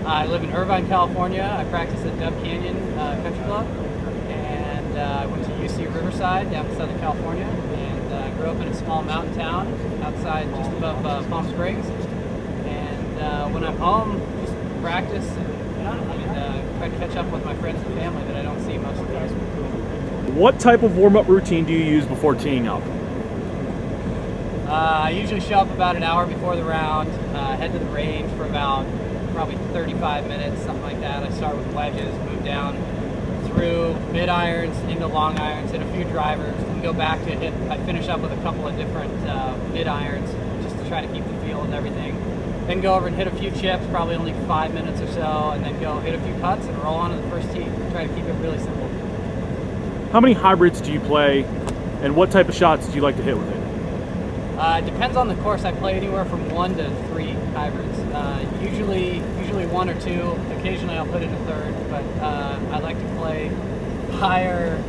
I live in Irvine, California. I practice at Dove Canyon Country Club, and I went to UC Riverside down in Southern California, and I grew up in a small mountain town outside just above Palm Springs. And when I'm home, just practice and try to catch up with my friends and family that I don't see most of the time. What type of warm-up routine do you use before teeing up? I usually show up about an hour before the round, head to the range for about probably 35 minutes, something like that. I start with wedges, move down through mid irons into long irons, hit a few drivers, and go back to hit. I finish up with a couple of different mid irons just to try to keep the feel and everything. Then go over and hit a few chips, probably only 5 minutes or so, and then go hit a few putts and roll on to the first tee. Try to keep it really simple. How many hybrids do you play, and what type of shots do you like to hit with it? It depends on the course. I play anywhere from 1 to 3 hybrids. Usually 1 or 2. Occasionally I'll put in a third, but I like to play higher,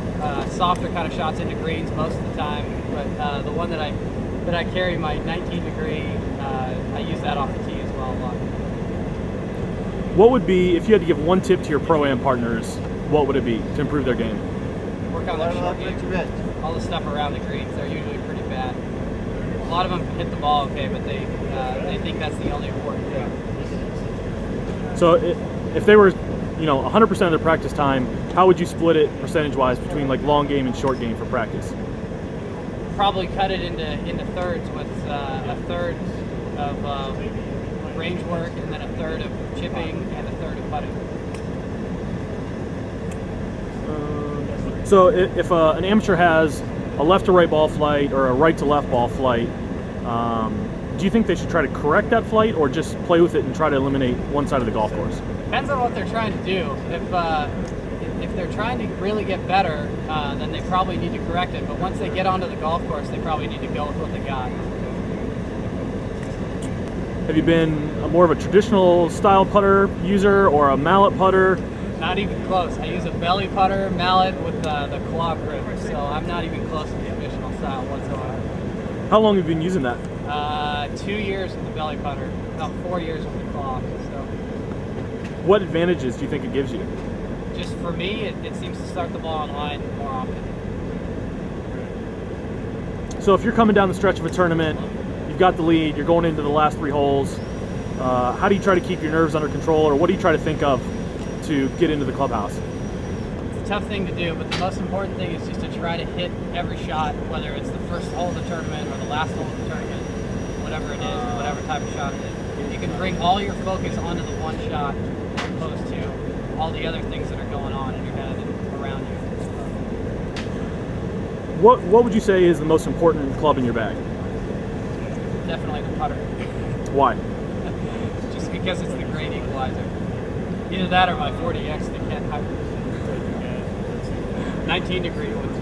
softer kind of shots into greens most of the time. But the one that I carry, my 19 degree, I use that off the tee as well a lot. What would be, if you had to give one tip to your pro-am partners, what would it be to improve their game? Work on their short game. All the stuff around the greens, they're usually pretty bad. A lot of them hit the ball okay, but they think that's the only important thing. So if they were, 100% of their practice time, how would you split it percentage-wise between like long game and short game for practice? Probably cut it into thirds, with a third of range work, and then a third of chipping, and a third of putting. So if an amateur has a left to right ball flight or a right to left ball flight, do you think they should try to correct that flight or just play with it and try to eliminate one side of the golf course? Depends on what they're trying to do. If they're trying to really get better, then they probably need to correct it. But once they get onto the golf course, they probably need to go with what they got. Have you been more of a traditional style putter user or a mallet putter? Not even close. I use a belly putter mallet with the claw grip, so I'm not even close to the traditional style whatsoever. How long have you been using that? 2 years with the belly putter, about 4 years with the claw. So, what advantages do you think it gives you? just for me, it seems to start the ball on line more often. So if you're coming down the stretch of a tournament, you've got the lead, you're going into the last 3 holes, how do you try to keep your nerves under control, or what do you try to think of to get into the clubhouse? It's a tough thing to do, but the most important thing is just to try to hit every shot, whether it's the first hole of the tournament or the last hole of the tournament, whatever it is, whatever type of shot it is. You can bring all your focus onto the one shot as opposed to all the other things that are going on in your head and around you. What would you say is the most important club in your bag? Definitely the putter. Why? Just because it's the great equalizer. Either that or my 40X, the Kent Hybrid. 19 degree ones.